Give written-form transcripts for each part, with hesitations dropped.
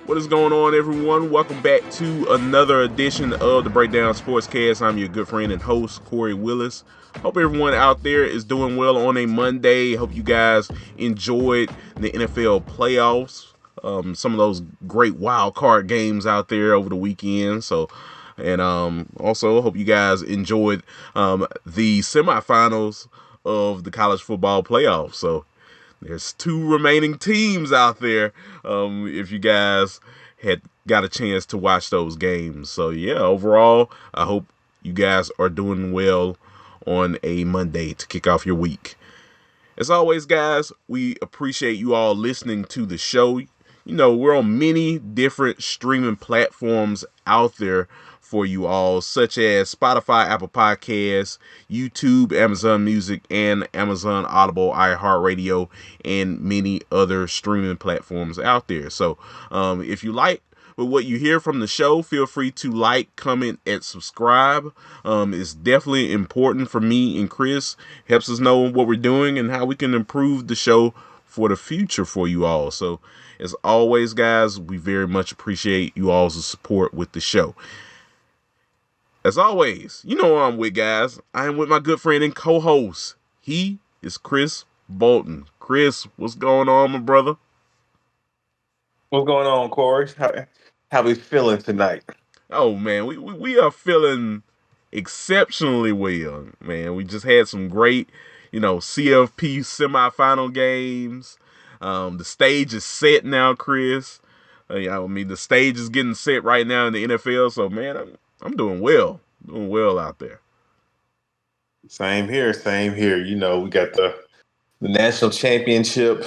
What is going on, everyone? Welcome back to another edition of the Breakdown Sportscast. I'm your good friend and host, Kory Willis. Hope everyone out there is doing well on a Monday. Hope you guys enjoyed the NFL playoffs. Some of those great wild card games out there over the weekend. And also hope you guys enjoyed the semifinals of the college football playoffs. So there's two remaining teams out there. If you guys had got a chance to watch those games. So yeah, overall, I hope you guys are doing well on a Monday to kick off your week. As always, guys, we appreciate you all listening to the show. You know, we're on many different streaming platforms out there for you all, such as Spotify, Apple Podcasts, YouTube, Amazon Music, and Amazon Audible, iHeartRadio, and many other streaming platforms out there. So if you like what you hear from the show, feel free to like, comment, and subscribe. It's definitely important for me and Chris. Helps us know what we're doing and how we can improve the show for the future for you all. So as always, guys, we very much appreciate you all's support with the show. As always, you know who I'm with, guys. I am with my good friend and co-host. He is Chris Bolton. Chris, what's going on, my brother? What's going on, Kory? How we feeling tonight? Oh man, we are feeling exceptionally well, man. We just had some great, CFP semifinal games. The stage is set now, Chris. The stage is getting set right now in the NFL. So man, I'm doing well out there. Same here, same here. You know, we got the national championship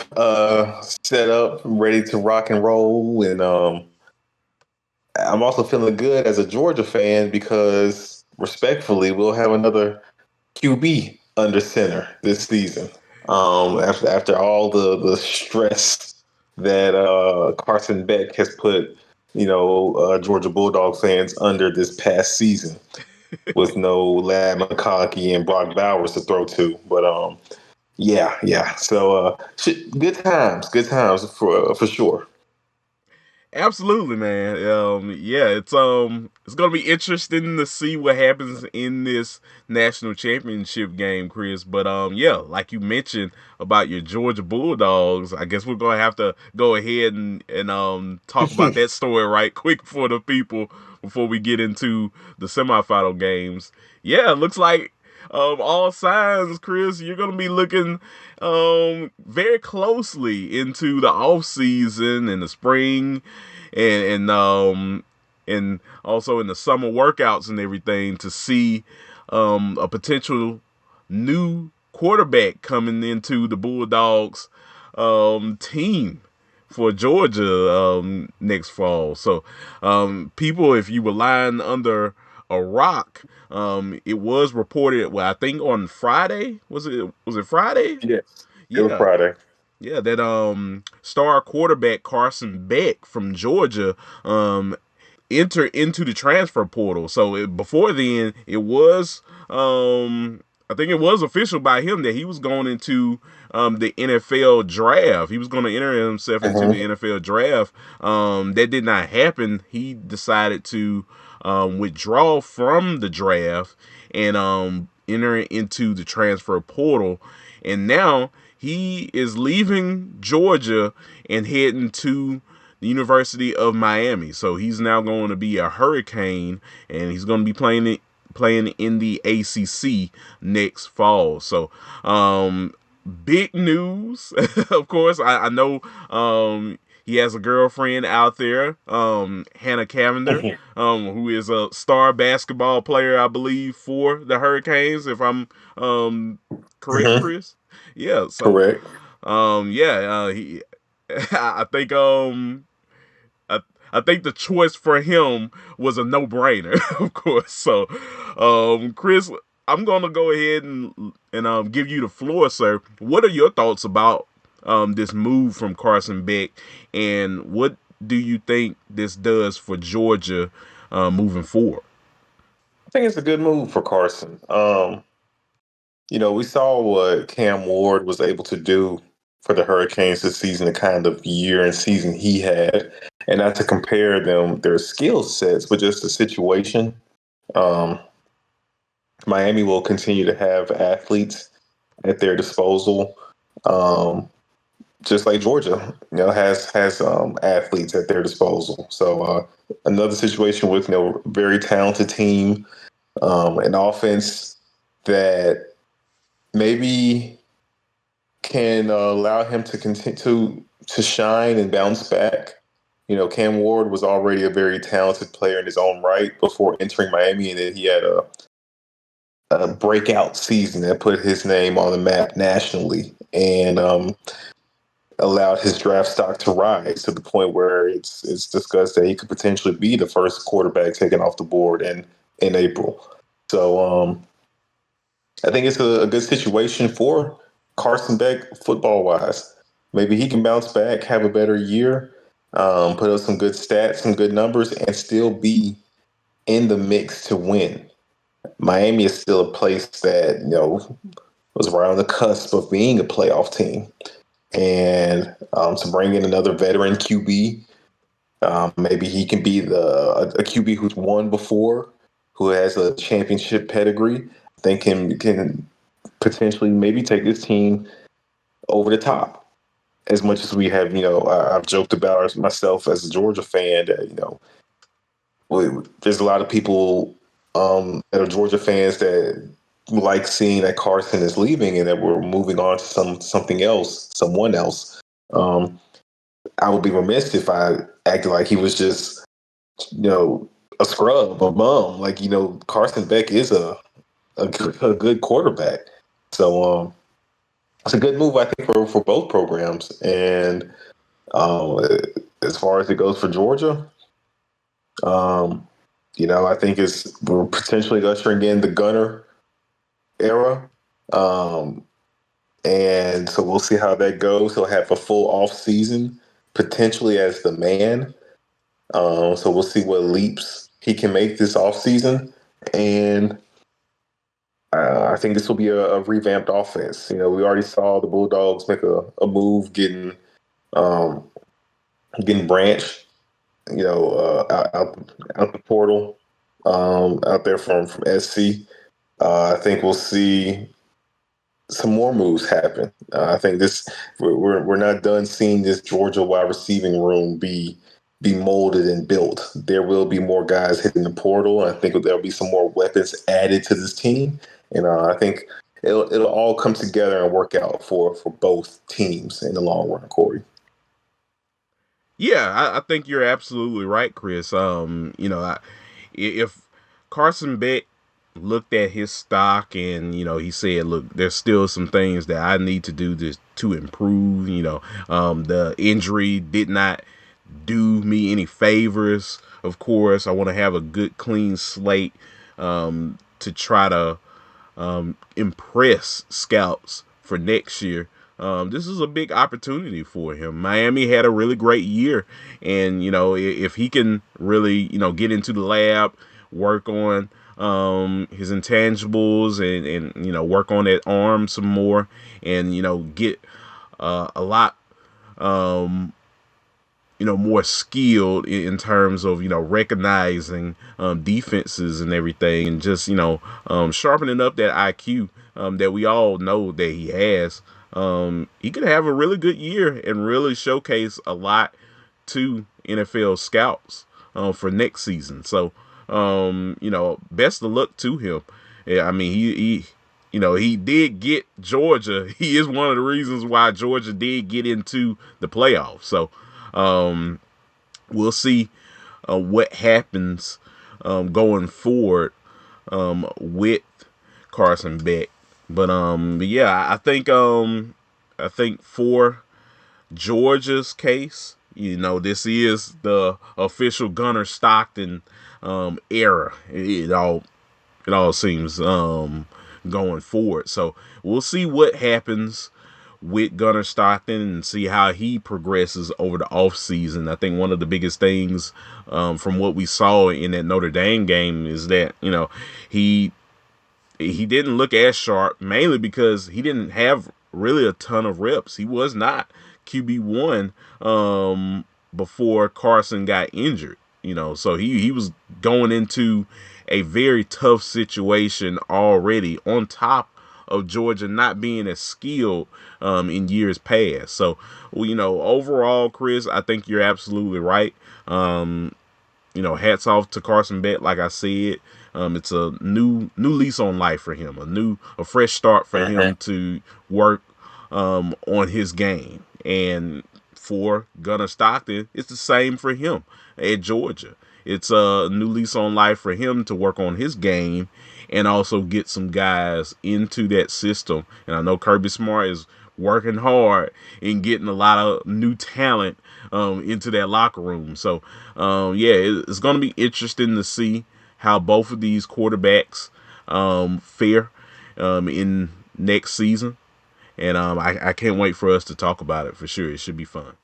set up, ready to rock and roll, and I'm also feeling good as a Georgia fan because, respectfully, we'll have another QB under center this season. After all the stress that Carson Beck has put, Georgia Bulldog fans under this past season, with no Lad McConkey and Brock Bowers to throw to. But yeah. So good times for sure. Absolutely, man. Yeah, it's gonna be interesting to see what happens in this national championship game, Chris. But yeah, like you mentioned about your Georgia Bulldogs, I guess we're gonna have to go ahead and talk about that story right quick for the people before we get into the semifinal games. Yeah, it looks like all signs, Chris, you're gonna be looking very closely into the off season and the spring and also in the summer workouts and everything to see a potential new quarterback coming into the Bulldogs team for Georgia next fall. So people, if you were lying under a rock, it was reported, well, I think on Friday. Was it Friday? Yes, it was Yeah. Friday. Yeah, that star quarterback Carson Beck from Georgia entered into the transfer portal. So before then, it was I think it was official by him that he was going into the NFL draft. He was going to enter himself into the Mm-hmm. NFL draft. That did not happen. He decided to withdraw from the draft and enter into the transfer portal. And now he is leaving Georgia and heading to the University of Miami. So he's now going to be a Hurricane, and he's going to be playing in the ACC next fall. So big news. Of course, I know he has a girlfriend out there, Hannah Cavender, who is a star basketball player, I believe, for the Hurricanes, if I'm correct, Mm-hmm. Chris. Yeah, so Correct. he I think I, I think the choice for him was a no-brainer, of course. So Chris, I'm gonna go ahead and give you the floor, sir. What are your thoughts about this move from Carson Beck, and what do you think this does for Georgia moving forward? I think it's a good move for Carson. We saw what Cam Ward was able to do for the Hurricanes this season, the kind of year and season he had. and not to compare their skill sets, but just the situation. Um, Miami will continue to have athletes at their disposal, um, just like Georgia, has athletes at their disposal. So another situation with very talented team, an offense that maybe can allow him to continue to shine and bounce back. Cam Ward was already a very talented player in his own right before entering Miami, and then he had a breakout season that put his name on the map nationally and allowed his draft stock to rise to the point where it's discussed that he could potentially be the first quarterback taken off the board in April. So I think it's a good situation for Carson Beck football wise. Maybe he can bounce back, have a better year, put up some good stats, some good numbers, and still be in the mix to win. Miami is still a place that was right on the cusp of being a playoff team, and to bring in another veteran QB, maybe he can be a QB who's won before, who has a championship pedigree. I think can potentially maybe take this team over the top. As much as we have, I've joked about myself as a Georgia fan that there's a lot of people that are Georgia fans that like seeing that Carson is leaving and that we're moving on to something else, someone else. I would be remiss if I acted like he was just, a scrub, a bum. Like, Carson Beck is a good quarterback. So it's a good move, I think, for both programs. And um, as far as it goes for Georgia, I think we're potentially ushering in the Gunner era. Um, and so we'll see how that goes. He'll have a full off season, potentially as the man. So we'll see what leaps he can make this off season. And I think this will be a revamped offense. We already saw the Bulldogs make a move um, getting Branch, out the portal, out there from SC. I think we'll see some more moves happen. I think we're not done seeing this Georgia wide receiving room be molded and built. There will be more guys hitting the portal. I think there'll be some more weapons added to this team, and I think it'll all come together and work out for both teams in the long run, Kory. Yeah, I think you're absolutely right, Chris. If Carson Beck looked at his stock and he said, "Look, there's still some things that I need to do to improve." The injury did not do me any favors. Of course, I want to have a good, clean slate to try to impress scouts for next year. This is a big opportunity for him. Miami had a really great year, and if he can really get into the lab, work on his intangibles, and work on that arm some more, and get a lot more skilled in terms of recognizing defenses and everything, and just sharpening up that IQ that we all know that he has. He could have a really good year and really showcase a lot to NFL scouts for next season. So best of luck to him. Yeah, I mean he did get Georgia. He is one of the reasons why Georgia did get into the playoffs. So we'll see what happens going forward with Carson Beck. But yeah, I think for Georgia's case, this is the official Gunner Stockton era. It all seems going forward. So we'll see what happens with Gunner Stockton and see how he progresses over the offseason. I think one of the biggest things from what we saw in that Notre Dame game is that he didn't look as sharp, mainly because he didn't have really a ton of reps. He was not QB1 before Carson got injured. So he was going into a very tough situation already, on top of Georgia not being as skilled in years past. So, overall, Chris, I think you're absolutely right. Hats off to Carson Beck. Like I said, it's a new lease on life for him, a fresh start for him to work on his game. And for Gunnar Stockton, it's the same for him at Georgia. It's a new lease on life for him to work on his game and also get some guys into that system. And I know Kirby Smart is working hard in getting a lot of new talent into that locker room. So, it's going to be interesting to see how both of these quarterbacks fare in next season. And I can't wait for us to talk about it for sure. It should be fun.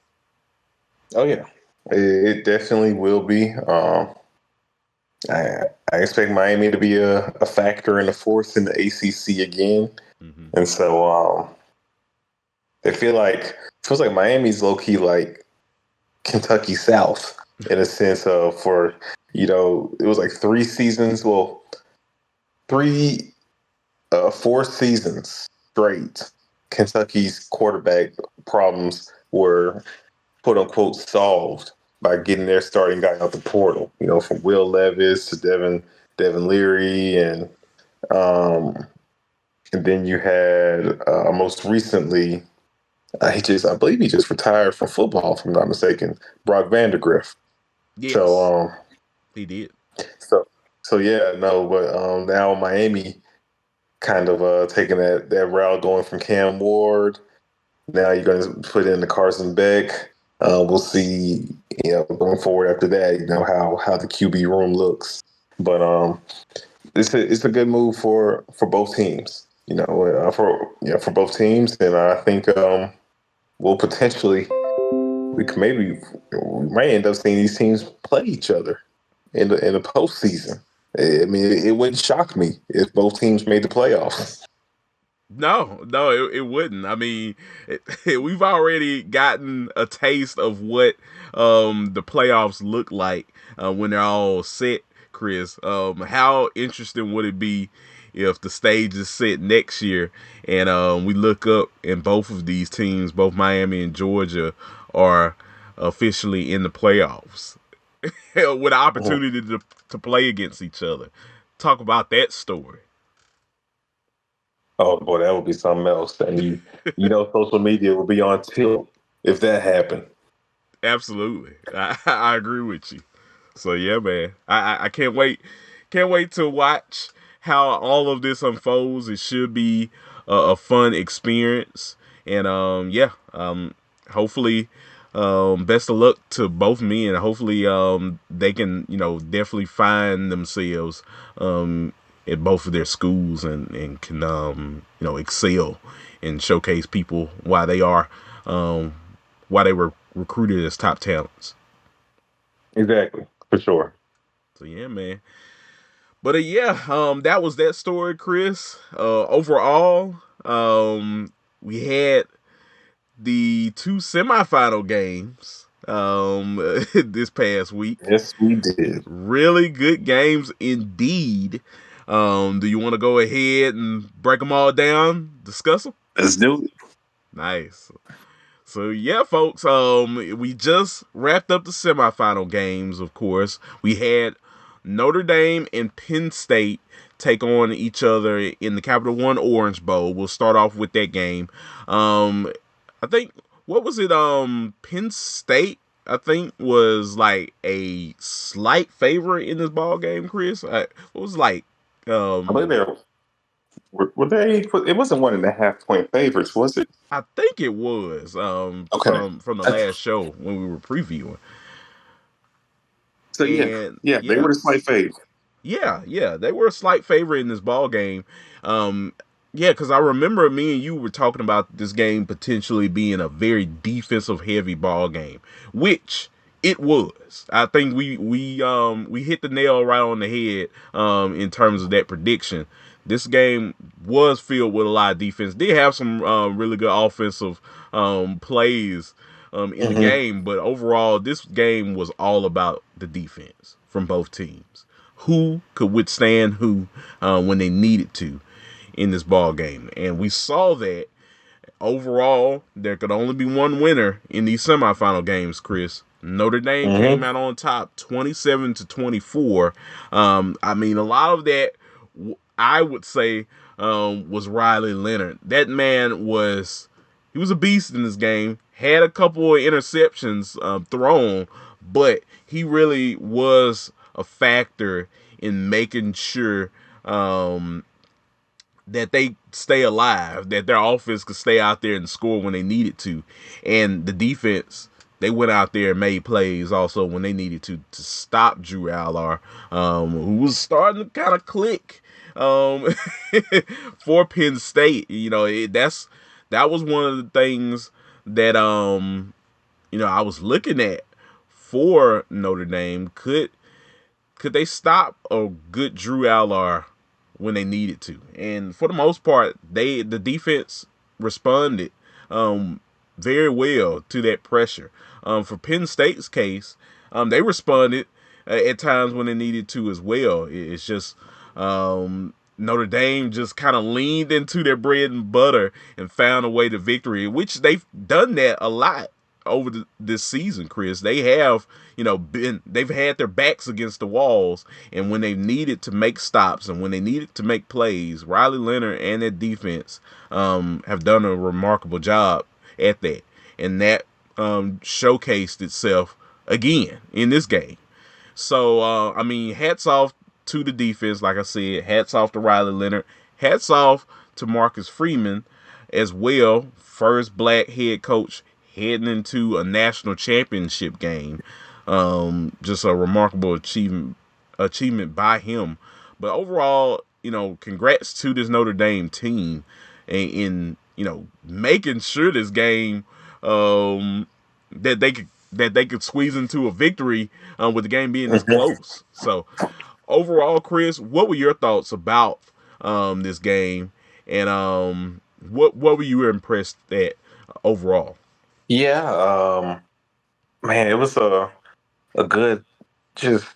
Oh yeah, it definitely will be. I expect Miami to be a factor in the fourth in the ACC again, and so it feels like Miami's low key like Kentucky South in a sense of it was like 3 seasons, well, 4 seasons straight. Kentucky's quarterback problems were quote unquote solved by getting their starting guy out the portal. From Will Levis to Devin Leary, and then you had most recently, I believe he just retired from football, if I'm not mistaken, Brock Vandegrift. Yes, So he did. So yeah, no, but now Miami kind of taking that route, going from Cam Ward. Now you're going to put in the Carson Beck. We'll see, going forward after that, how the QB room looks. But it's a good move for both teams. For both teams, and I think we'll potentially we might end up seeing these teams play each other in the postseason. I mean, it wouldn't shock me if both teams made the playoffs. No, it wouldn't. I mean, we've already gotten a taste of what the playoffs look like when they're all set, Chris. How interesting would it be if the stage is set next year and we look up and both of these teams, both Miami and Georgia, are officially in the playoffs with an opportunity to play against each other? Talk about that story. Oh boy, that would be something else. And social media will be on tilt if that happened. Absolutely, I agree with you. So yeah, man, I can't wait. Can't wait to watch how all of this unfolds. It should be a fun experience, and hopefully, best of luck to both men. And hopefully, they can definitely find themselves at both of their schools and can excel and showcase people why they were recruited as top talents. Exactly, for sure. So yeah, man. But that was that story, Chris. Overall, we had the 2 semifinal games this past week. Yes, we did. Really good games indeed. Do you want to go ahead and break them all down, discuss them? Let's do it. Nice. So yeah, folks, we just wrapped up the semifinal games, of course. We had Notre Dame and Penn State take on each other in the Capital One Orange Bowl. We'll start off with that game. I think, what was it? Penn State, I think, was like a slight favorite in this ball game, Chris. What was like? I believe were they? It wasn't 1.5 point favorites, was it? I think it was Okay. from the last show when we were previewing. So And they were the slight favorite. Yeah, they were a slight favorite in this ball game. Because I remember me and you were talking about this game potentially being a very defensive heavy ball game, which it was. I think we hit the nail right on the head in terms of that prediction. This game was filled with a lot of defense. Did have some really good offensive plays in the Mm-hmm. game. But overall, this game was all about the defense from both teams. Who could withstand who when they needed to in this ball game, and we saw that overall, there could only be one winner in these semifinal games, Chris. Notre Dame came Mm-hmm. out on top 27-24. I mean, a lot of that, I would say, was Riley Leonard. That man he was a beast in this game. Had a couple of interceptions thrown, but he really was a factor in making sure that they stay alive, that their offense could stay out there and score when they needed to. And the defense, they went out there and made plays also when they needed to stop Drew Aller, who was starting to kind of click um, for Penn State. You know, that was one of the things that I was looking at for Notre Dame. Could they stop a good Drew Aller when they needed to? And for the most part, the defense responded very well to that pressure. For Penn State's case, they responded at times when they needed to as well. It's just Notre Dame just kind of leaned into their bread and butter and found a way to victory, which they've done that a lot over this season, Chris. They've had their backs against the walls, and when they needed to make stops and when they needed to make plays, Riley Leonard and their defense have done a remarkable job at that, and that showcased itself again in this game. So I mean, hats off to the defense, like I said. Hats off to Riley Leonard. Hats off to Marcus Freeman as well. First black head coach heading into a national championship game. Just a remarkable achievement by him. But overall, congrats to this Notre Dame team in making sure this game that they could squeeze into a victory with the game being this Mm-hmm. close. So overall, Chris, what were your thoughts about this game, and what were you impressed at overall? Yeah, man, it was a good, just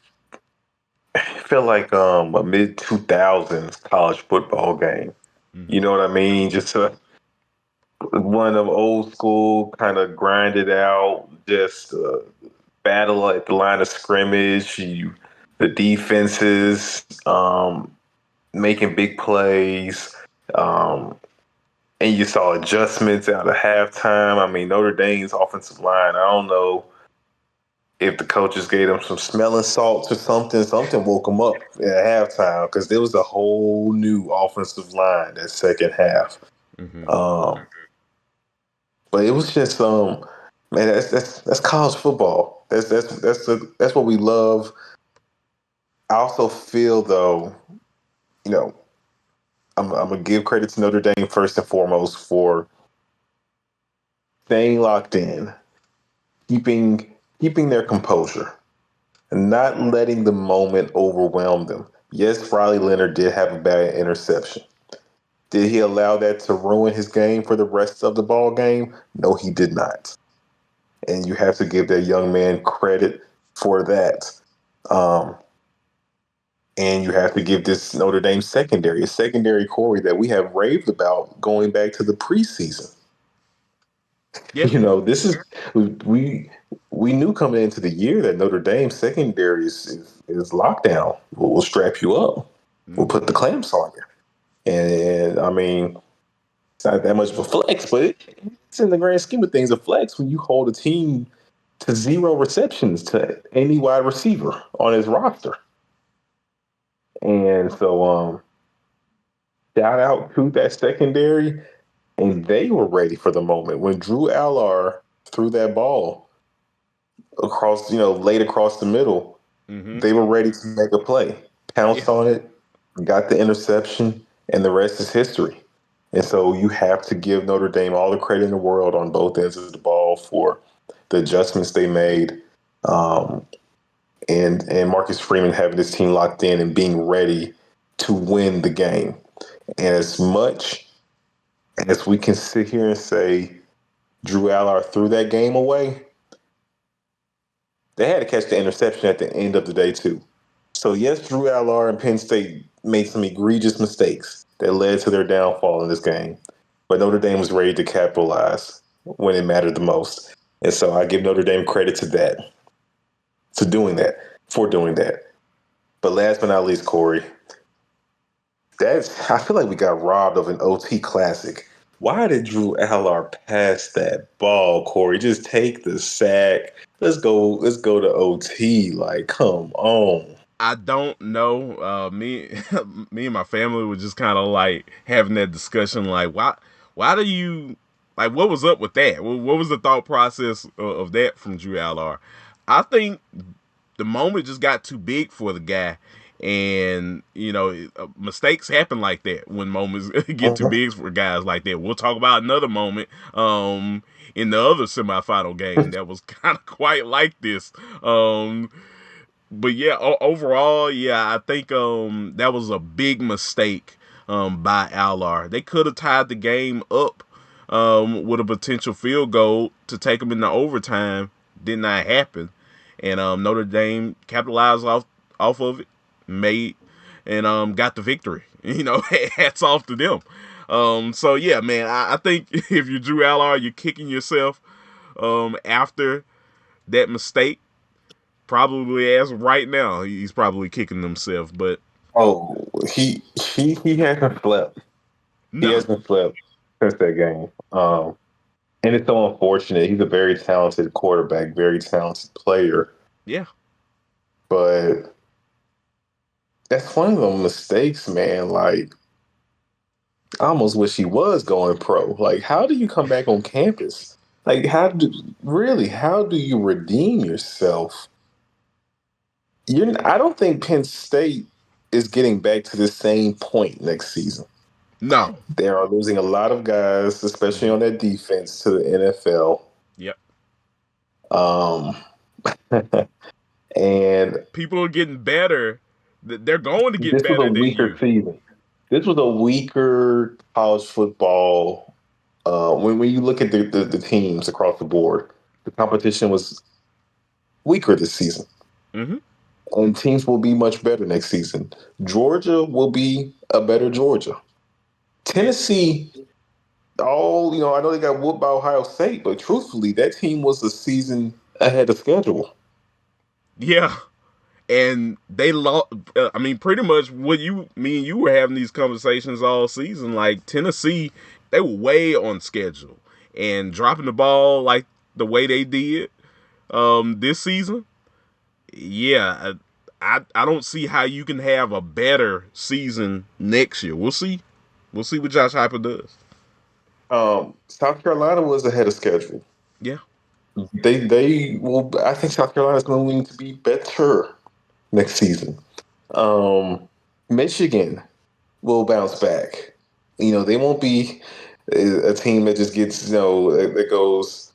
feel like a mid 2000s college football game. You Mm-hmm. know what I mean? Just one of them old school kind of grinded out, just battle at the line of scrimmage. The defenses making big plays. Um, and you saw adjustments out of halftime. I mean, Notre Dame's offensive line, I don't know if the coaches gave them some smelling salts or something. Something woke them up at halftime because there was a whole new offensive line that second half. Mm-hmm. Um, but it was just man, that's college football. That's what we love. I also feel though, you know, I'm gonna give credit to Notre Dame first and foremost for staying locked in, keeping their composure, and not letting the moment overwhelm them. Yes, Riley Leonard did have a bad interception. Did he allow that to ruin his game for the rest of the ball game? No, he did not. And you have to give that young man credit for that. Um, and you have to give this Notre Dame secondary, a secondary Kory that we have raved about going back to the preseason. Yeah. This is we knew coming into the year that Notre Dame secondary is lockdown. We'll strap you up. We'll Mm-hmm. put the clamps on you. And I mean, it's not that much of a flex, but it's in the grand scheme of things a flex when you hold a team to zero receptions to any wide receiver on his roster. And so shout out to that secondary. And they were ready for the moment. When Drew Aller threw that ball across, late across the middle, Mm-hmm. they were ready to make a play. Yeah. Pounced on it, got the interception, and the rest is history. And so you have to give Notre Dame all the credit in the world on both ends of the ball for the adjustments they made, um, and Marcus Freeman having his team locked in and being ready to win the game. And as much as we can sit here and say Drew Allard threw that game away, they had to catch the interception at the end of the day too. So yes, Drew Allard and Penn State made some egregious mistakes that led to their downfall in this game. But Notre Dame was ready to capitalize when it mattered the most. And so I give Notre Dame credit to that, to doing that, for doing that. But last but not least, Kory, I feel like we got robbed of an OT classic. Why did Drew Allard pass that ball, Kory? Just take the sack. Let's go to OT. Like, come on. I don't know. Me and my family were just kind of like having that discussion. Like, why do you like? What was up with that? What was the thought process of that from Drew Allard? I think the moment just got too big for the guy, and mistakes happen like that when moments get too Mhm. big for guys like that. We'll talk about another moment in the other semifinal game that was kind of quite like this. But yeah, overall, yeah, I think that was a big mistake by Allard. They could have tied the game up with a potential field goal to take them into overtime. Did not happen, and Notre Dame capitalized off of it, made and got the victory. Hats off to them. So yeah, man, I think if you're Drew Allard, you're kicking yourself after that mistake. Probably as of right now, he's probably kicking himself. But Oh, he hasn't slept. He no, hasn't slept since that game. And it's so unfortunate. He's a very talented quarterback, very talented player. yeah, But that's one of the mistakes, man. Like, I almost wish he was going pro. Like, how do you come back on campus? Like, how do you redeem yourself? I don't think Penn State is getting back to the same point next season. no, They are losing a lot of guys, especially mm-hmm. on that defense, to the NFL. Yep. Um, and People are getting better. They're going to get this was a better than weaker you. season. This was a weaker college football. When you look at the teams across the board, the competition was weaker this season, Mm-hmm. and teams will be much better next season. Georgia will be a better Georgia. Tennessee, I know they got whooped by Ohio State, but truthfully, that team was a season ahead of schedule. Yeah, and they lost. I mean, pretty much what me and you were having these conversations all season. Like Tennessee, they were way on schedule and dropping the ball like the way they did this season. Yeah, I don't see how you can have a better season next year. We'll see. We'll see what Josh Heupel does. South Carolina was ahead of schedule. Yeah. They will. I think South Carolina is going to be better next season. Um, Michigan will bounce back. They won't be a team that just gets that goes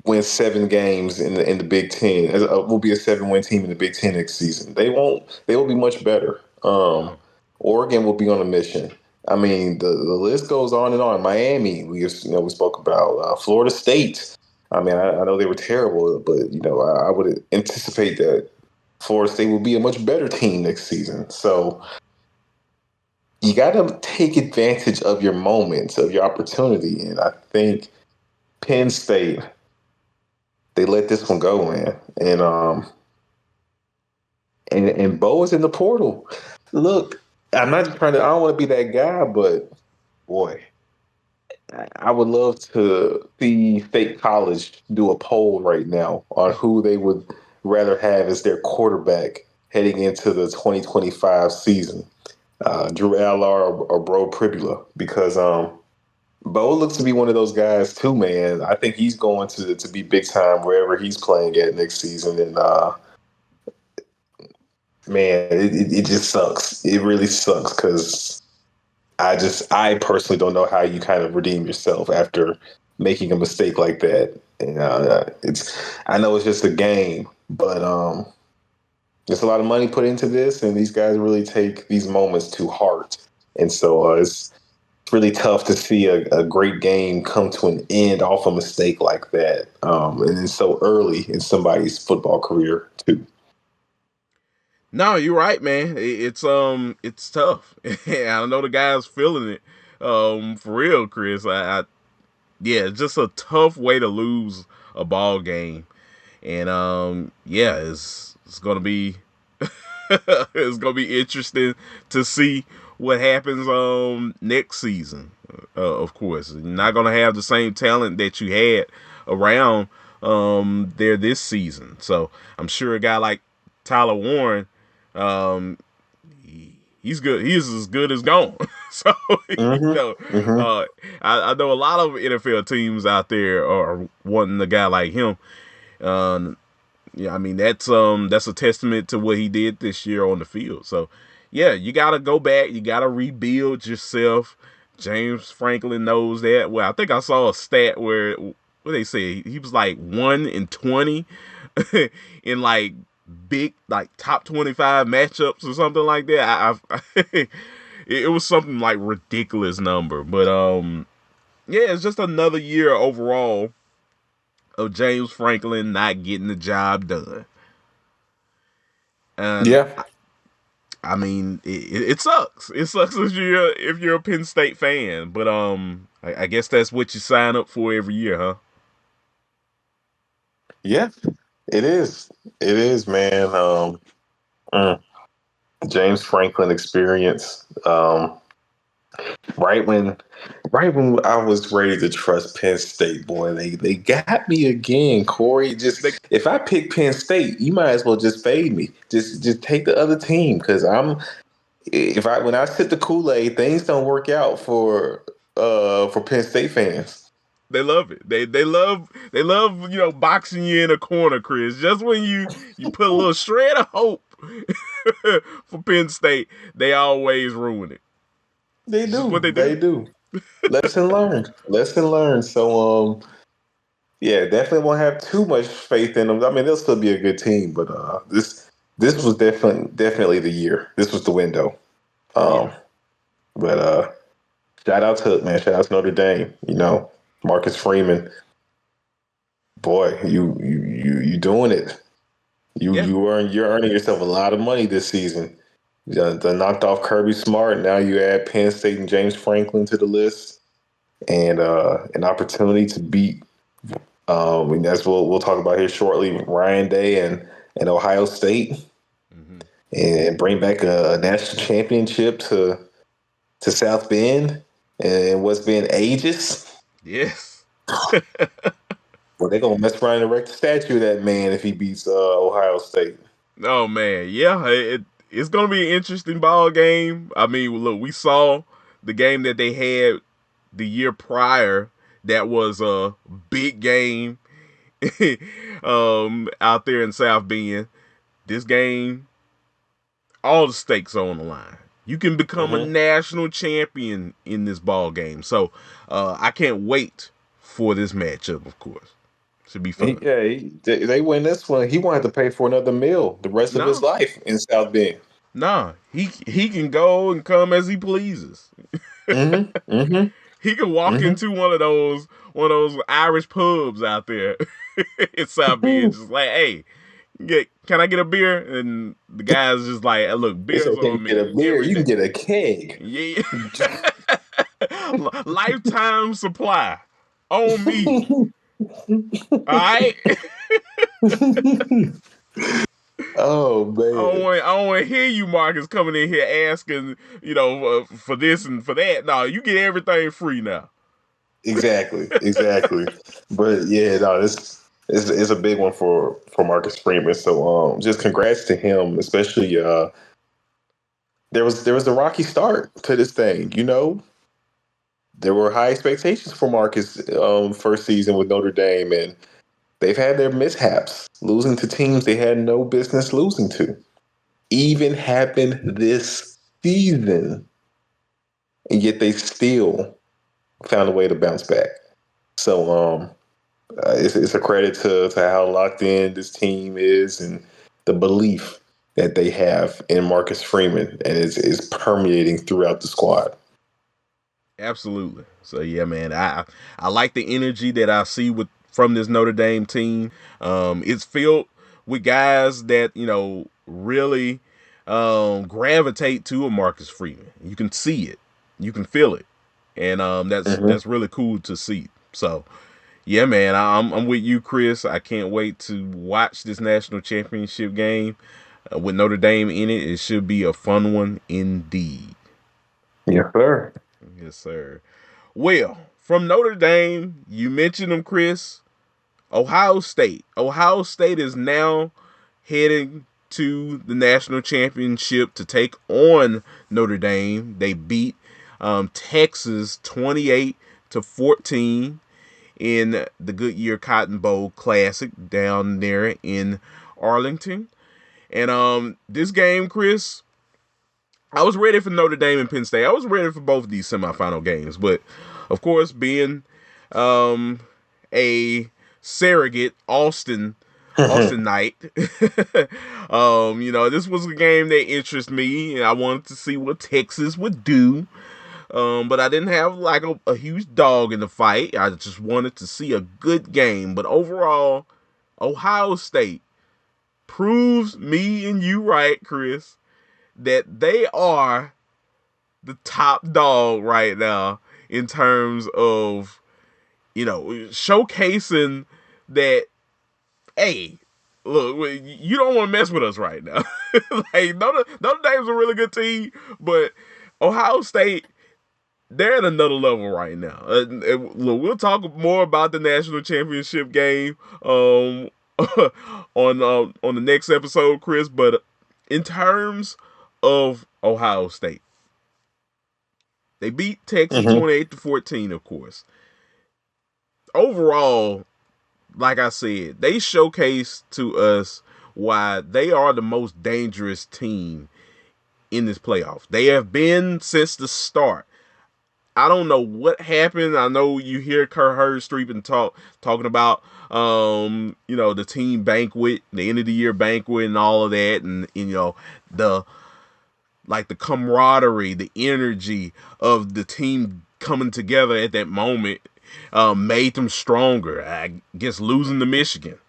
win 7 games in the Big Ten. Will be a 7-win team in the Big Ten next season. They won't. They will be much better. No. Oregon will be on a mission. I mean, the list goes on and on. Miami, we spoke about Florida State. I mean, I know they were terrible, but I would anticipate that Florida State will be a much better team next season. So you got to take advantage of your moments, of your opportunity, and I think Penn State, they let this one go, man. And Bo is in the portal. Look, I'm not trying to. I don't want to be that guy, but boy, I would love to see State College do a poll right now on who they would rather have as their quarterback heading into the 2025 season. Drew Allard or Bro Pribula, because Bo looks to be one of those guys too, man. I think he's going to be big time wherever he's playing at next season, and man, it just sucks. It really sucks because I personally don't know how you kind of redeem yourself after making a mistake like that. And I know it's just a game, but there's a lot of money put into this, and these guys really take these moments to heart. And so it's really tough to see a great game come to an end off a mistake like that, and it's so early in somebody's football career too. No, you're right, man. It's tough. I know the guys feeling it. For real, Chris. Yeah, it's just a tough way to lose a ball game, and yeah, it's gonna be it's gonna be interesting to see what happens next season. Of course, you're not gonna have the same talent that you had around there this season. So I'm sure a guy like Tyler Warren, um, he's good. He's as good as gone. So you know, Mm-hmm. Mm-hmm. uh, I know a lot of NFL teams out there are wanting a guy like him. Uh, yeah, I mean that's a testament to what he did this year on the field. So yeah, you gotta go back, you gotta rebuild yourself. James Franklin knows that. Well, I think I saw a stat where what they say he was like 1-20 in like big like top 25 matchups or something like that. It was something like ridiculous number, but yeah, it's just another year overall of James Franklin not getting the job done. And Yeah. I mean, it sucks. It sucks if you're a Penn State fan, but I guess that's what you sign up for every year, huh? Yeah. It is. It is, man. Mm, James Franklin experience. Right when, right when I was ready to trust Penn State, boy, they got me again, Kory. Just They if I pick Penn State, you might as well just fade me. Just take the other team because I'm if I when I sip the Kool-Aid, things don't work out for Penn State fans. they love it. They love boxing you in a corner, Chris. Just when you put a little shred of hope for Penn State, they always ruin it. They It's just what do, they they do. do. Lesson learned. Lesson learned. So yeah, definitely won't have too much faith in them. I mean, they'll still be a good team, but this was definitely the year. This was the window. Yeah, Um, but shout out to man, shout out to Notre Dame. You know, Marcus Freeman, boy, you doing it. yeah, You're earning yourself a lot of money this season. They knocked off Kirby Smart. Now you add Penn State and James Franklin to the list, and an opportunity to beat. And that's what we'll talk about here shortly. Ryan Day and Ohio State, hmm and bring back a national championship to South Bend and what's been ages. yes. Well, they're gonna mess around and erect a statue of that man if he beats Ohio State. Oh man, yeah, it's gonna be an interesting ball game. I mean, look, we saw the game that they had the year prior. That was a big game out there in South Bend. This game, all the stakes are on the line. You can become a Mm-hmm. national champion in this ball game. So I can't wait for this matchup. Of course, should be fun. They win this one. He won't have to pay for another meal the rest of his No, life in South Bend. nah, he can go and come as he pleases. Mm-hmm. Mm-hmm. He could walk Mm-hmm. into one of those Irish pubs out there in South Bend, just like, hey, can I get a beer? And the guy's just like, hey, look, It's beers okay to on get me a beer. every You can day. get a keg. Yeah, lifetime supply on me. All right. Oh man. I don't want to hear you, Marcus, coming in here asking, for this and for that. No, you get everything free now. Exactly. Exactly. But yeah, no, this is a big one for Marcus Freeman. So just congrats to him, especially there was a rocky start to this thing, you know. There were high expectations for Marcus first season with Notre Dame, and they've had their mishaps, losing to teams they had no business losing to. Even happened this season, and yet they still found a way to bounce back. So it's a credit to how locked in this team is and the belief that they have in Marcus Freeman, and it's permeating throughout the squad. Absolutely. So yeah, man, I like the energy that I see with from this Notre Dame team. It's filled with guys that really gravitate to a Marcus Freeman. You can see it, you can feel it, and Hmm. that's really cool to see. So yeah, man, I'm with you, Chris. I can't wait to watch this national championship game with Notre Dame in it. It should be a fun one indeed. Yes, sir. Yes, sir. Well, from Notre Dame, you mentioned them, Chris. Ohio State. Ohio State is now heading to the national championship to take on Notre Dame. They beat Texas 28-14 in the Goodyear Cotton Bowl Classic down there in Arlington. And this game, Chris, I was ready for Notre Dame and Penn State. I was ready for both of these semifinal games, but of course, being um, a surrogate Austin Knight, this was a game that interested me, and I wanted to see what Texas would do. But I didn't have like a huge dog in the fight. I just wanted to see a good game. But overall, Ohio State proves me and you right, Chris, that they are the top dog right now in terms of showcasing that, hey, look, you don't want to mess with us right now. Like Notre Dame's a really good team, but Ohio State, they're at another level right now. Look, we'll talk more about the national championship game on the next episode, Chris. But in terms of Ohio State, they beat Texas Hmm. 28-14, of course. Overall, like I said, they showcase to us why they are the most dangerous team in this playoff. They have been since the start. I don't know what happened. I know you hear Kurt Herbstreit talking about the team banquet, the end of the year banquet and all of that, and the the camaraderie, the energy of the team coming together at that moment made them stronger. I guess losing to Michigan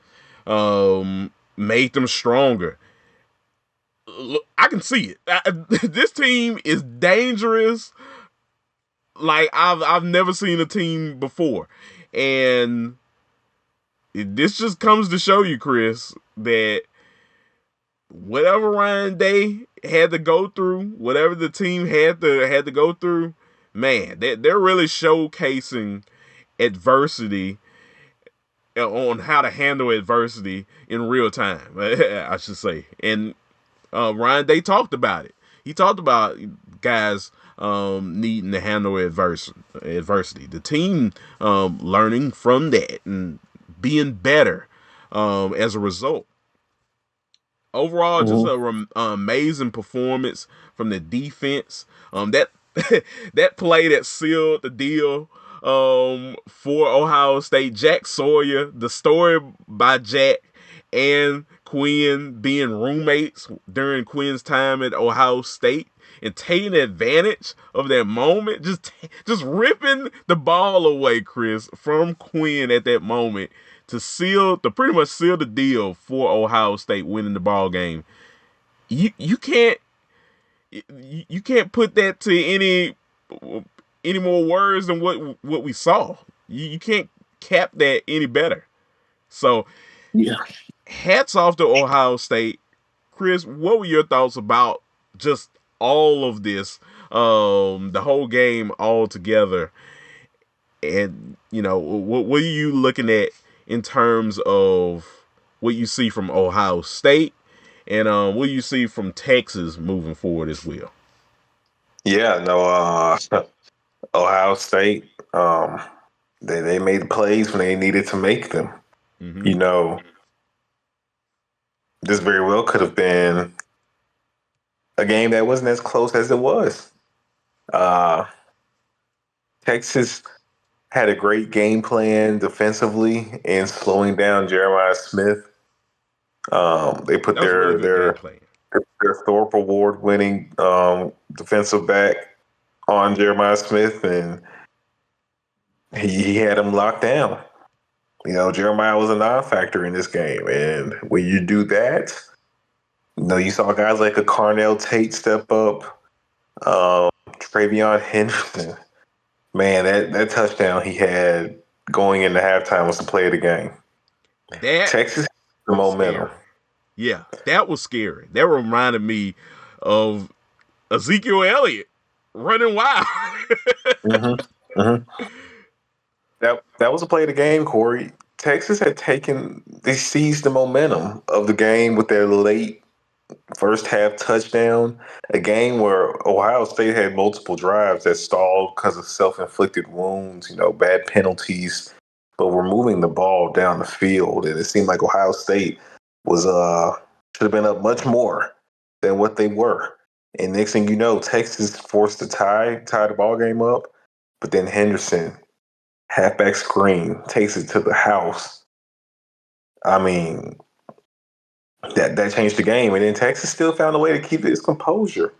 made them stronger. Look, I can see it. This team is dangerous like I've never seen a team before, and this just comes to show you, Chris, that whatever Ryan Day had to go through, whatever the team had to go through, man, they're really showcasing adversity on how to handle adversity in real time. I should say, and Ryan Day talked about it. He talked about guys needing to handle adversity. The team learning from that and being better as a result. Overall, just Hmm. a amazing performance from the defense. That that play that sealed the deal for Ohio State. Jack Sawyer, the story by Jack and Quinn being roommates during Quinn's time at Ohio State and taking advantage of that moment, just ripping the ball away, Chris, from Quinn at that moment to pretty much seal the deal for Ohio State winning the ball game. You can't put that to any more words than what we saw. You can't cap that any better. So Yeah. hats off to Ohio State. Chris, what were your thoughts about just all of this, the whole game all together? And what are you looking at in terms of what you see from Ohio State and what you see from Texas moving forward as well? Yeah, no, Ohio State, they made plays when they needed to make them. Mm-hmm. You know, this very well could have been a game that wasn't as close as it was. Uh, Texas had a great game plan defensively in slowing down Jeremiah Smith. They put That was a really good game plan. their Thorpe Award winning defensive back on Jeremiah Smith, and he had him locked down. Jeremiah was a non-factor in this game, and when you do that, you saw guys like a Carnell Tate step up, Travion Henderson. Man, that touchdown he had going into halftime was the play of the game. That Texas the was momentum. scary. Yeah, that was scary. That reminded me of Ezekiel Elliott running wild. Mm-hmm. Mm-hmm. That was a play of the game, Kory. Texas they seized the momentum of the game with their late first half touchdown. A game where Ohio State had multiple drives that stalled because of self-inflicted wounds, bad penalties, but we're moving the ball down the field, and it seemed like Ohio State was should have been up much more than what they were. And next thing you know, Texas forced to tie the ball game up, but then Henderson halfback screen takes it to the house. I mean, that changed the game, and then Texas still found a way to keep its composure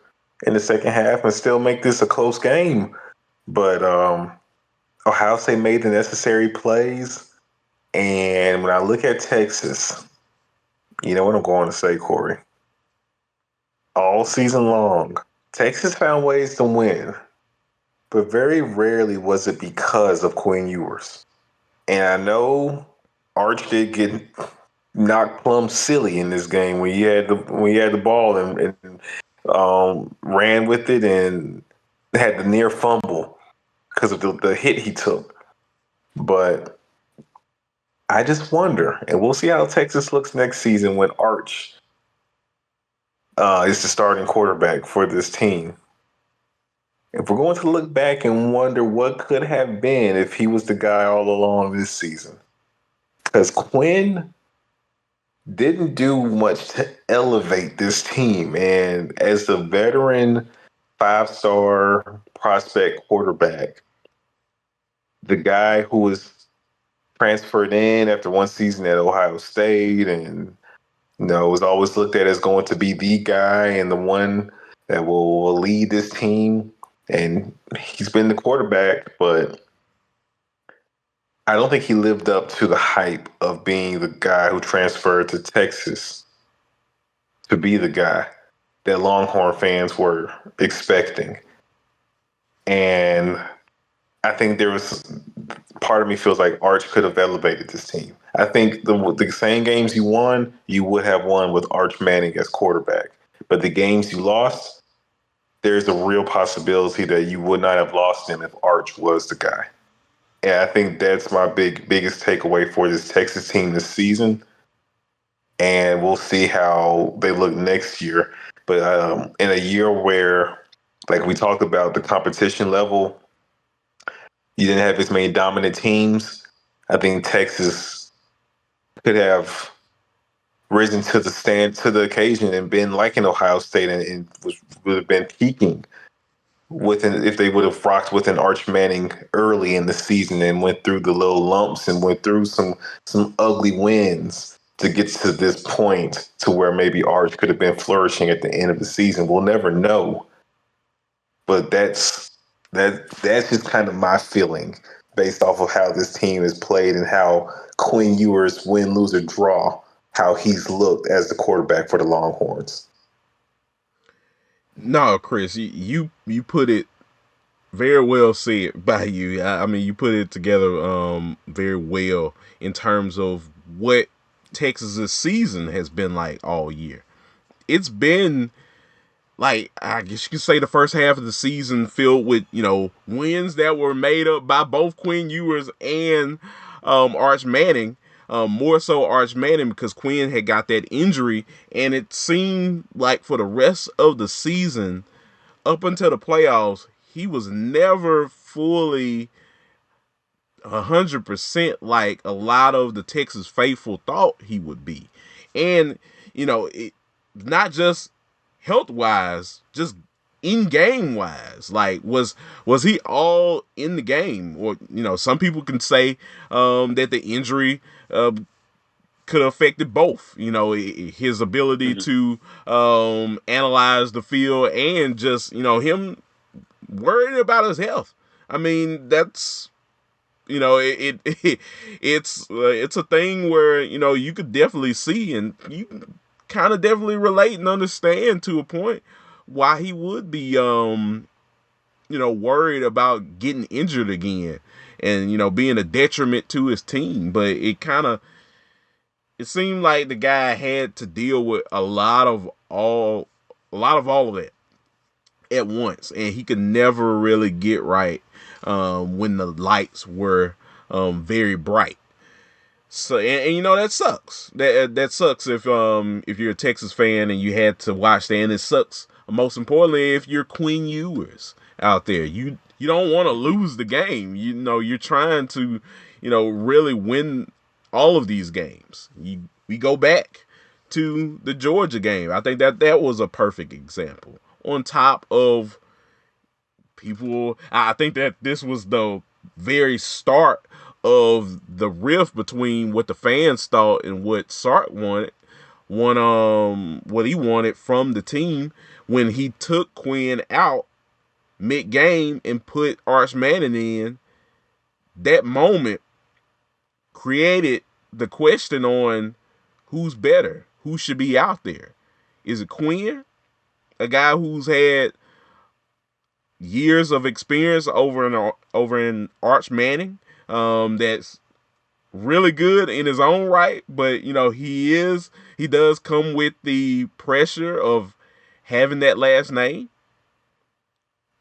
in the second half and still make this a close game. But Ohio State made the necessary plays, and when I look at Texas, you know what I'm going to say, Kory? All season long, Texas found ways to win, but very rarely was it because of Quinn Ewers. And I know Arch did get knocked plumb silly in this game when he had the ball and ran with it and had the near fumble because of the hit he took. But I just wonder, and we'll see how Texas looks next season when Arch is the starting quarterback for this team. If we're going to look back and wonder what could have been if he was the guy all along this season, because Quinn didn't do much to elevate this team. And as the veteran 5-star prospect quarterback, the guy who was transferred in after one season at Ohio State and was always looked at as going to be the guy and the one that will lead this team. And he's been the quarterback, but I don't think he lived up to the hype of being the guy who transferred to Texas to be the guy that Longhorn fans were expecting. And I think there was part of me feels like Arch could have elevated this team. I think the same games you won, you would have won with Arch Manning as quarterback. But the games you lost, there's a real possibility that you would not have lost them if Arch was the guy. And I think that's my biggest takeaway for this Texas team this season. And we'll see how they look next year. But in a year where, like we talked about, the competition level, you didn't have as many dominant teams. I think Texas could have risen to the occasion and been like an Ohio State and would have been peaking if they would have rocked with an Arch Manning early in the season and went through the little lumps and went through some ugly wins to get to this point to where maybe Arch could have been flourishing at the end of the season. We'll never know. But that's just kind of my feeling based off of how this team has played and how Quinn Ewers win, lose, or draw, how he's looked as the quarterback for the Longhorns. No, Chris, you put it very well said by you. I mean, you put it together very well in terms of what Texas's season has been like all year. It's been like, I guess you could say, the first half of the season filled with wins that were made up by both Quinn Ewers and Arch Manning. More so Arch Manning because Quinn had got that injury, and it seemed like for the rest of the season, up until the playoffs, he was never fully 100% like a lot of the Texas faithful thought he would be. And, not just health wise, just in game wise. Like, was he all in the game? Or, some people can say that the injury could have affected both. His ability to analyze the field and just, him worried about his health. I mean, that's it's a thing where you could definitely see, and you kind of definitely relate and understand to a point why he would be worried about getting injured again and being a detriment to his team. But it seemed like the guy had to deal with a lot of all of that at once, and he could never really get right when the lights were very bright. So and that sucks. That sucks if you're a Texas fan and you had to watch that, and it sucks most importantly if you're Quinn Ewers out there. You don't want to lose the game. You're trying to really win all of these games. We go back to the Georgia game. I think that was a perfect example. On top of people, I think that this was the very start of the rift between what the fans thought and what Sark wanted. What he wanted from the team when he took Quinn out mid-game and put Arch Manning in. That moment created the question on who's better, who should be out there. Is it Quinn, a guy who's had years of experience over in Arch Manning, that's really good in his own right, but he does come with the pressure of having that last name.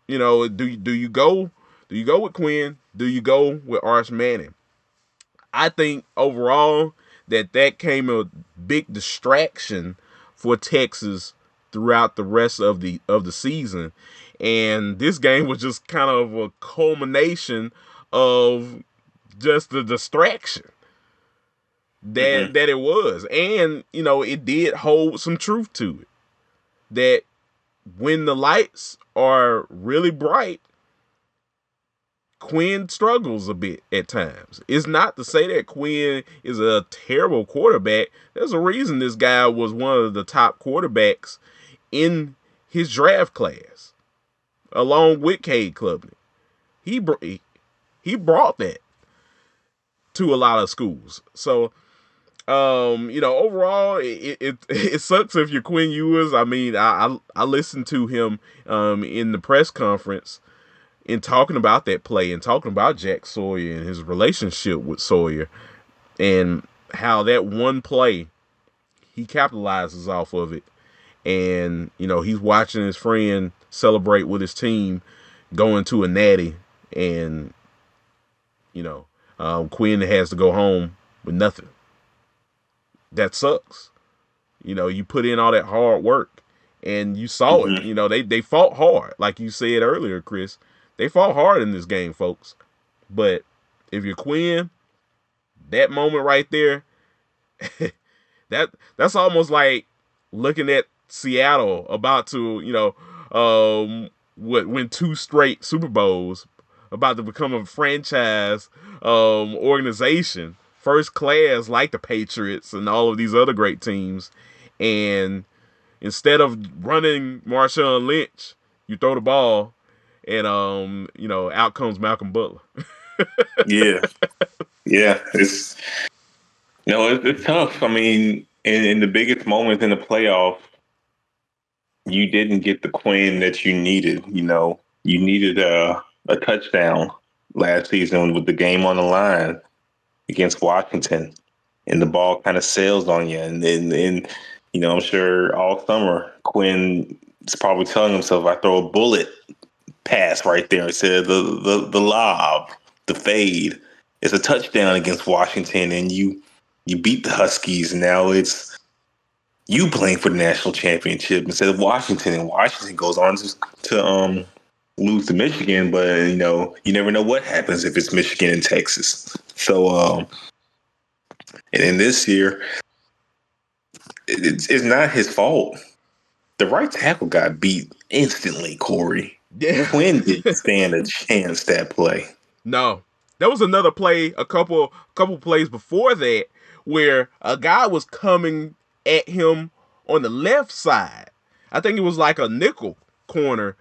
Do you go with Quinn? Do you go with Arch Manning? I think overall that came a big distraction for Texas throughout the rest of the season, and this game was just kind of a culmination of just the distraction that it was. And it did hold some truth to it, that when the lights are really bright, Quinn struggles a bit at times. It's not to say that Quinn is a terrible quarterback. There's a reason this guy was one of the top quarterbacks in his draft class, along with Cade Klubnik. He brought that to a lot of schools. So, overall, it sucks if you're Quinn Ewers. I mean, I listened to him in the press conference in talking about that play and talking about Jack Sawyer and his relationship with Sawyer and how that one play he capitalizes off of it. And he's watching his friend celebrate with his team going to a natty, and Quinn has to go home with nothing. That sucks. You put in all that hard work, and you saw it. They fought hard, like you said earlier, Chris. They fought hard in this game, folks. But if you're Quinn, that moment right there, that's almost like looking at Seattle about to win 2 straight Super Bowls, about to become a franchise organization, first class, like the Patriots and all of these other great teams. And instead of running Marshawn Lynch, you throw the ball, and out comes Malcolm Butler. Yeah. It's it's tough. I mean, in the biggest moments in the playoff, you didn't get the Quinn that you needed. You needed a touchdown last season with the game on the line against Washington, and the ball kind of sails on you. And I'm sure all summer Quinn is probably telling himself, "I throw a bullet pass right there instead of the lob, the fade. It's a touchdown against Washington, and you beat the Huskies. And now it's you playing for the national championship instead of Washington, and Washington goes on to lose to Michigan. But you never know what happens if it's Michigan and Texas. So and in this year, it's not his fault. The right tackle got beat instantly, Kory. Yeah. Quinn didn't stand a chance that play. No. There was another play, a couple plays before that, where a guy was coming at him on the left side. I think it was like a nickel corner.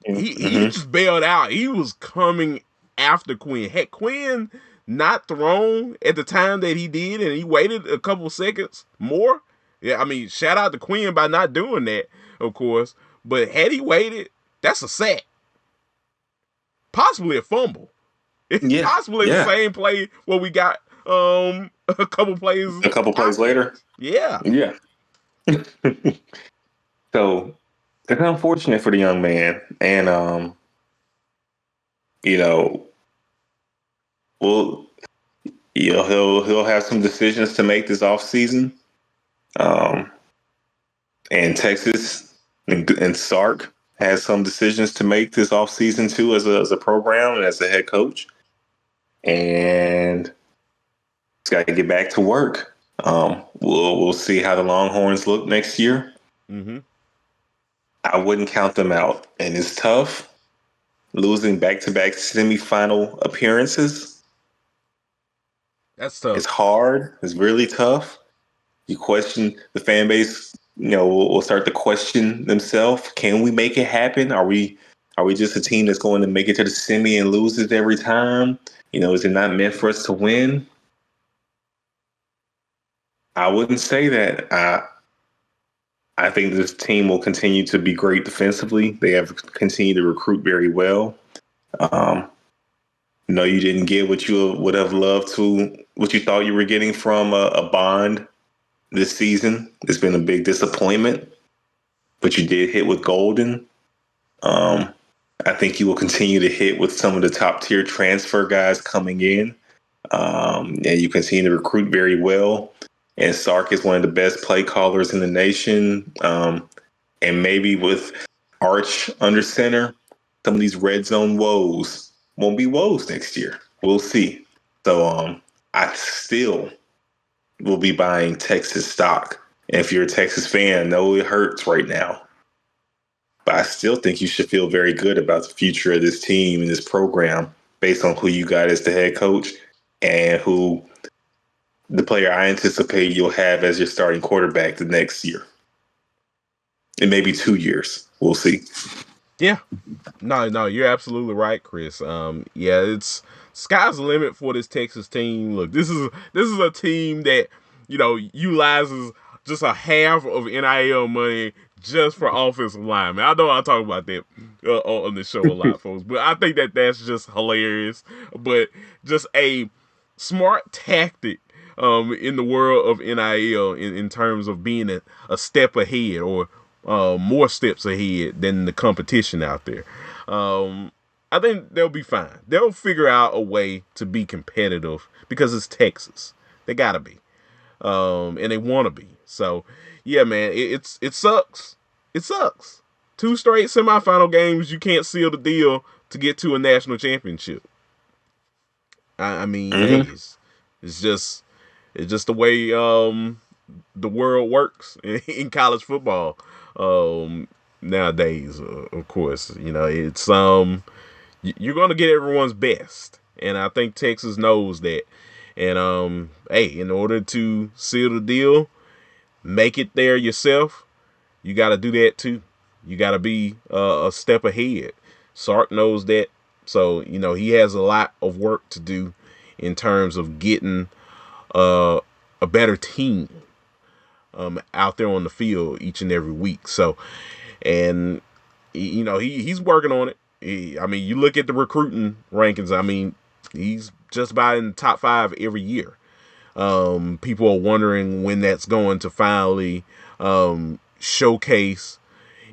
he just bailed out. He was coming after Quinn. Had Quinn not thrown at the time that he did, and he waited a couple seconds more. Yeah, I mean, shout out to Quinn by not doing that, of course. But had he waited, that's a sack, possibly a fumble. Yeah, Possibly the same play what we got a couple plays later. Yeah. So it's unfortunate for the young man, and you know, well, he'll have some decisions to make this offseason. And Texas and Sark has some decisions to make this offseason too, as a program and as a head coach. And it's got to get back to work. We'll see how the Longhorns look next year. Mm-hmm. I wouldn't count them out, and it's tough losing back-to-back semifinal appearances. That's tough. It's hard. It's really tough. You question the fan base. Will start to question themselves. Can we make it happen? Are we just a team that's going to make it to the semi and loses every time? Is it not meant for us to win? I wouldn't say that. I think this team will continue to be great defensively. They have continued to recruit very well. You didn't get what you would have loved to, what you thought you were getting from a Bond this season. It's been a big disappointment, but you did hit with Golden. I think you will continue to hit with some of the top tier transfer guys coming in. And you continue to recruit very well. And Sark is one of the best play callers in the nation. And maybe with Arch under center, some of these red zone woes won't be woes next year. We'll see. So I still will be buying Texas stock. And if you're a Texas fan, I know it hurts right now. But I still think you should feel very good about the future of this team and this program based on who you got as the head coach and who the player I anticipate you'll have as your starting quarterback the next year. In maybe 2 years. We'll see. Yeah. No, you're absolutely right, Chris. It's sky's the limit for this Texas team. Look, this is a team that, utilizes just a half of NIL money just for offensive linemen. I know I talk about that on the show a lot, folks, but I think that's just hilarious. But just a smart tactic in the world of NIL in terms of being a step ahead or more steps ahead than the competition out there. I think they'll be fine. They'll figure out a way to be competitive because it's Texas. They gotta be, and they want to be. So, yeah, man, it sucks. It sucks. 2 straight semifinal games, you can't seal the deal to get to a national championship. I mean, hey, it's just the way the world works in college football nowadays. Of course, it's you're gonna get everyone's best, and I think Texas knows that. And hey, in order to seal the deal, make it there yourself, you got to do that too. You got to be a step ahead. Sark knows that, so he has a lot of work to do in terms of getting a better team out there on the field each and every week. So, and he's working on it. You look at the recruiting rankings. He's just about in the top 5 every year. People are wondering when that's going to finally showcase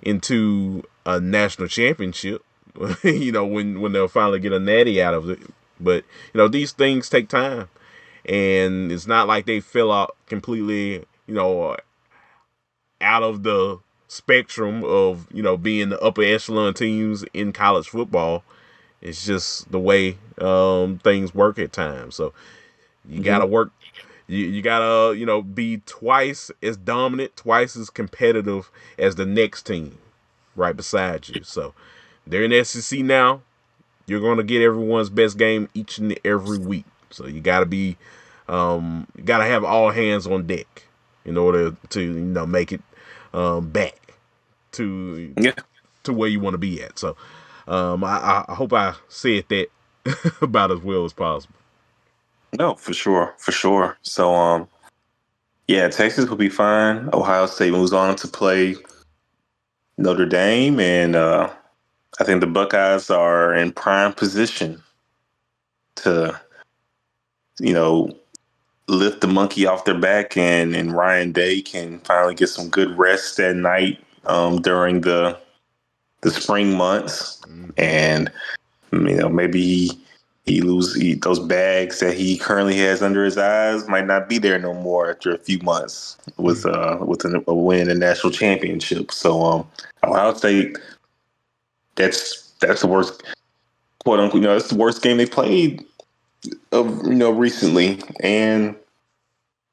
into a national championship. When they'll finally get a natty out of it. But these things take time, and it's not like they fill out completely. Out of the spectrum of being the upper echelon teams in college football. It's just the way things work at times. So you gotta work. You gotta be twice as dominant, twice as competitive as the next team right beside you. So they're in the SEC now. You're gonna get everyone's best game each and every week. So you gotta be, you gotta have all hands on deck in order to make it back to to where you want to be at. So I hope I said that about as well as possible. No, for sure, for sure. So, yeah, Texas will be fine. Ohio State moves on to play Notre Dame, and I think the Buckeyes are in prime position to, you know, lift the monkey off their back, and Ryan Day can finally get some good rest at night during the spring months, Mm-hmm. and maybe those bags that he currently has under his eyes might not be there no more after a few months with a win in the national championship. So Ohio State, that's the worst, quote unquote, that's the worst game they played of recently, and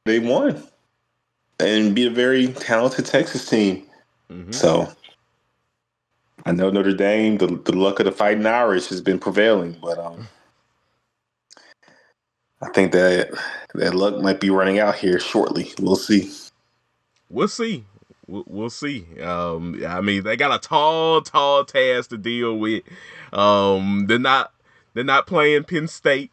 they won and beat a very talented Texas team. Mm-hmm. So I know Notre Dame, the luck of the Fighting Irish has been prevailing, but I think that luck might be running out here shortly. We'll see. We'll see. We'll see. I mean, they got a tall task to deal with. They're not playing Penn State.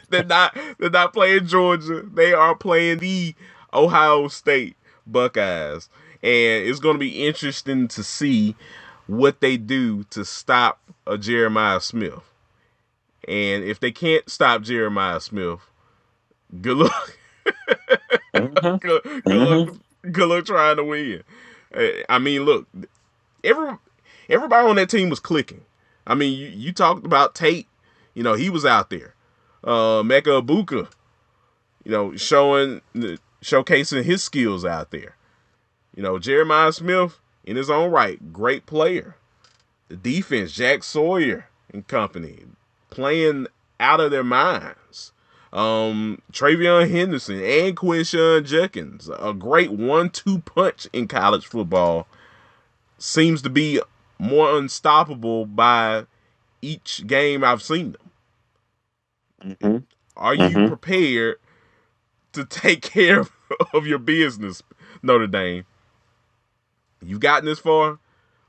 They're not playing Georgia. They are playing the Ohio State Buckeyes, and it's going to be interesting to see what they do to stop a Jeremiah Smith. And if they can't stop Jeremiah Smith, good luck. Mm-hmm. Good luck. Mm-hmm. Good luck trying to win. I mean, look, every everybody on that team was clicking. I mean, you talked about Tate. He was out there. Mecca Ibuka, showcasing his skills out there. Jeremiah Smith, in his own right, great player. The defense, Jack Sawyer and company, playing out of their minds. Travion Henderson and Quinshon Judkins, a great 1-2 punch in college football, seems to be more unstoppable by each game I've seen them. Mm-hmm. Are you Mm-hmm. prepared to take care of your business, Notre Dame? You've gotten this far.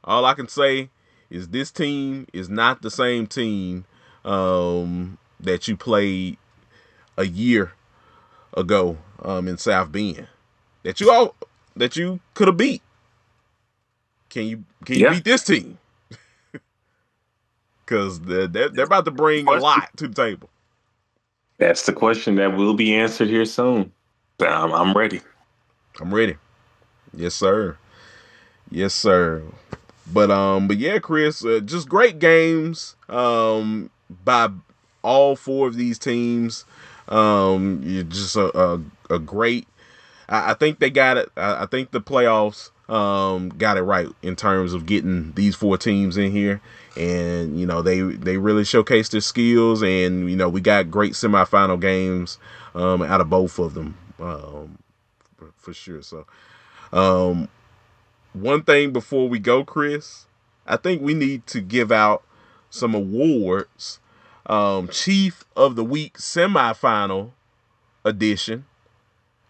All I can say is this team is not the same team that you played a year ago in South Bend that you could have beat. Can you Yeah. beat this team? Because they're about to bring a lot to the table. That's the question that will be answered here soon. I'm ready. I'm ready. Yes, sir. Yes, sir. But yeah, Chris, just great games by all four of these teams. You're just a great. I think they got it. I think the playoffs got it right in terms of getting these four teams in here, and they really showcased their skills, and we got great semifinal games out of both of them for sure. So one thing before we go, Chris, I think we need to give out some awards. Chief of the Week semifinal edition.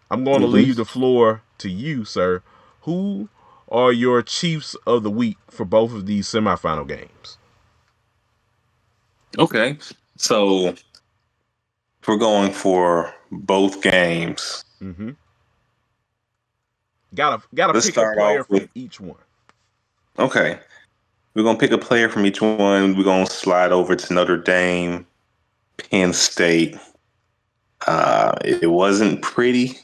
I'm going to leave Mm-hmm. the floor to you, sir. Who are your Chiefs of the Week for both of these semifinal games? Okay. So we're going for both games. Mm-hmm. Gotta Let's pick a start player off from with each one. okay. We're gonna pick a player from each one. We're gonna slide over to Notre Dame, Penn State. It wasn't pretty,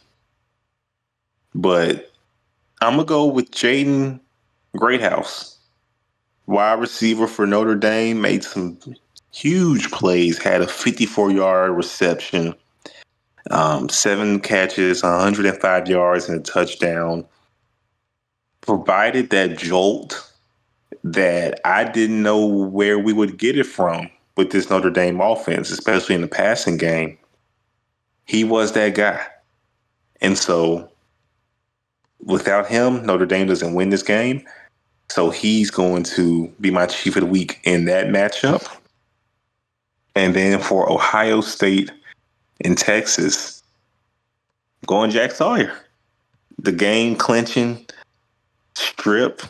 but I'm gonna go with Jaden Greathouse, wide receiver for Notre Dame. Made some huge plays. Had a 54-yard reception, 7 catches, 105 yards, and a touchdown. Provided that jolt that I didn't know where we would get it from with this Notre Dame offense, especially in the passing game. He was that guy. And so without him, Notre Dame doesn't win this game. So he's going to be my chief of the week in that matchup. And then for Ohio State and Texas, going Jack Sawyer. The game clinching strip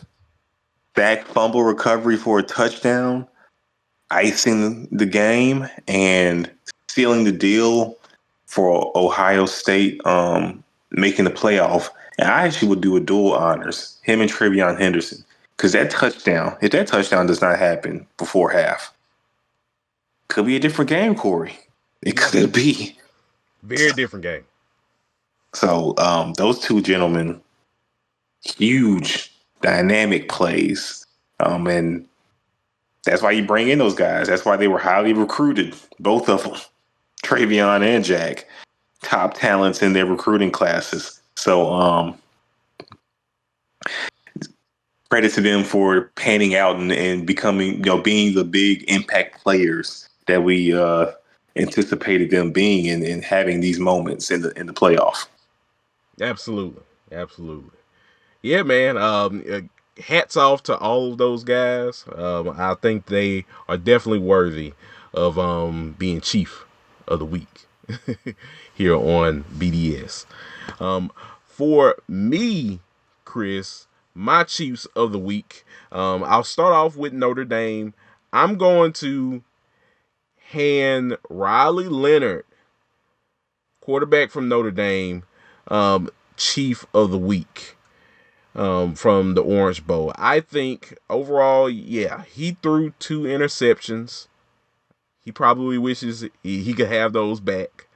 Back fumble recovery for a touchdown, icing the game, and sealing the deal for Ohio State making the playoff. And I actually would do a dual honors, him and Trevion Henderson. Because if that touchdown does not happen before half, could be a different game, Kory. It Yeah, could be. very different game. So those two gentlemen, huge dynamic plays. And that's why you bring in those guys. That's why they were highly recruited, both of them, Travion and Jack, top talents in their recruiting classes. So credit to them for panning out and becoming, being the big impact players that we anticipated them being and having these moments in the playoff. Absolutely, absolutely. Yeah, man. Hats off to all of those guys. I think they are definitely worthy of being chief of the week here on BDS. For me, Chris, my Chiefs of the week. I'll start off with Notre Dame. I'm going to hand Riley Leonard, quarterback from Notre Dame, Chief of the Week from the Orange Bowl. I think overall, yeah, he threw 2 interceptions. He probably wishes he could have those back.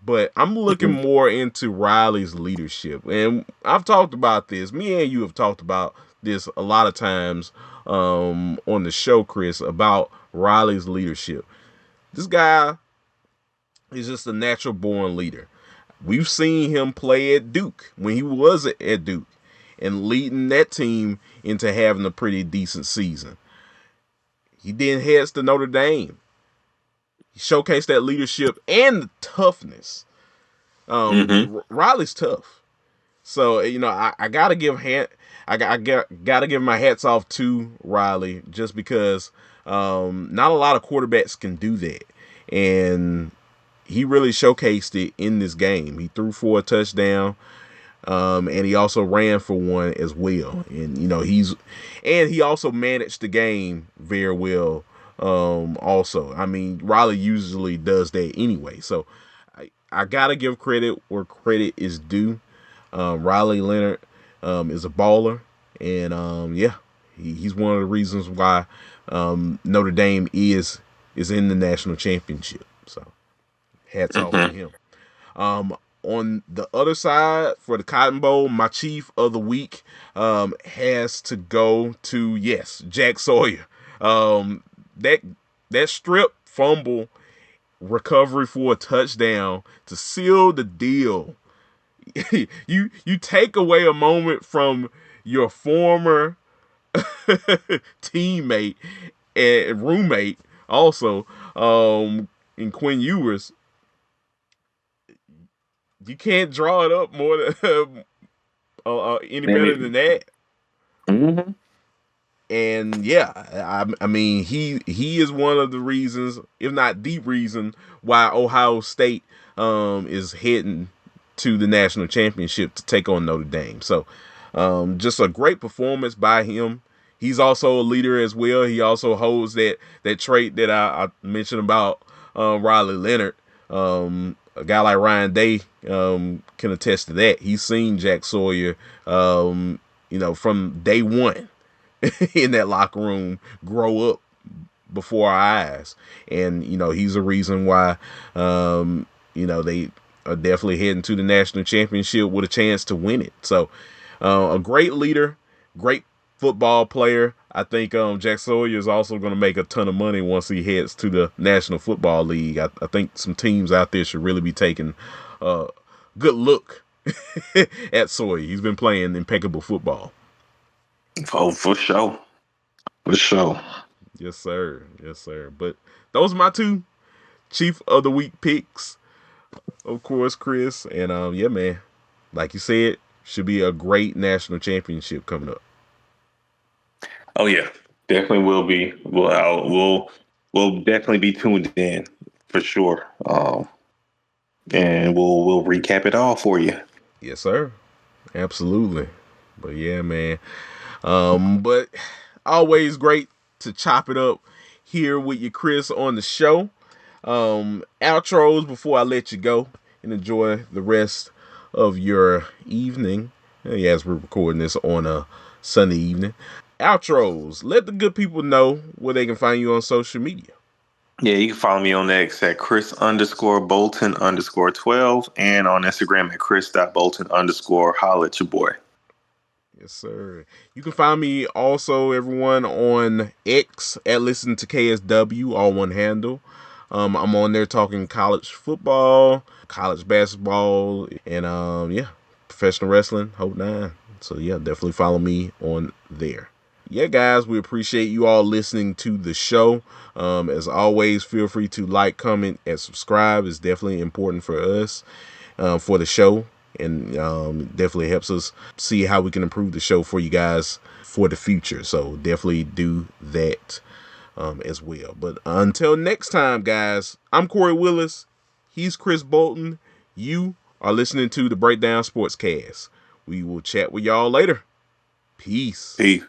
But I'm looking more into Riley's leadership. And I've talked about this. Me and you have talked about this a lot of times on the show, Chris, about Riley's leadership. This guy is just a natural born leader. We've seen him play at Duke when he was at Duke and leading that team into having a pretty decent season. He then heads to Notre Dame. He showcased that leadership and the toughness. Riley's tough, so I gotta gotta give my hats off to Riley just because not a lot of quarterbacks can do that, and he really showcased it in this game. He threw for a touchdown. And he also ran for one as well. And he also managed the game very well. Also, I mean, Riley usually does that anyway. So I gotta give credit where credit is due. Riley Leonard is a baller, and yeah, he's one of the reasons why Notre Dame is in the national championship. So hats off to him. On the other side, for the Cotton Bowl, my chief of the week has to go to, yes, Jack Sawyer. That strip fumble recovery for a touchdown to seal the deal. you take away a moment from your former teammate and roommate also in Quinn Ewers. You can't draw it up more than any better than that. Mm-hmm. And yeah, I mean, he is one of the reasons, if not the reason, why Ohio State is heading to the national championship to take on Notre Dame. So just a great performance by him. He's also a leader as well. He also holds that trait that I mentioned about Riley Leonard. A guy like Ryan Day can attest to that. He's seen Jack Sawyer, from day one in that locker room grow up before our eyes. And, he's a reason why, they are definitely heading to the national championship with a chance to win it. So a great leader, great football player. I think Jack Sawyer is also going to make a ton of money once he heads to the National Football League. I think some teams out there should really be taking a good look at Sawyer. He's been playing impeccable football. Oh, for sure. For sure. Yes, sir. Yes, sir. But those are my 2 Chief of the Week picks, of course, Chris. And yeah, man, like you said, should be a great national championship coming up. Oh yeah, definitely will be. We'll definitely be tuned in for sure. And we'll recap it all for you. Yes, sir. Absolutely. But yeah, man. But always great to chop it up here with you, Chris, on the show. Outros before I let you go and enjoy the rest of your evening. As we're recording this on a Sunday evening. Outros. Let the good people know where they can find you on social media. Yeah, you can follow me on X at Chris_Bolton_12 and on Instagram at Chris.Bolton_. Holla at your boy. Yes, sir. You can find me also, everyone, on X at Listen to KSW, all one handle. I'm on there talking college football, college basketball, and professional wrestling, whole nine. So yeah, definitely follow me on there. Yeah, guys, we appreciate you all listening to the show. As always, feel free to like, comment, and subscribe. It's definitely important for us, for the show, and definitely helps us see how we can improve the show for you guys for the future. So definitely do that as well. But until next time, guys, I'm Kory Willis. He's Chris Bolton. You are listening to the Breakdown Sportscast. We will chat with y'all later. Peace. Peace.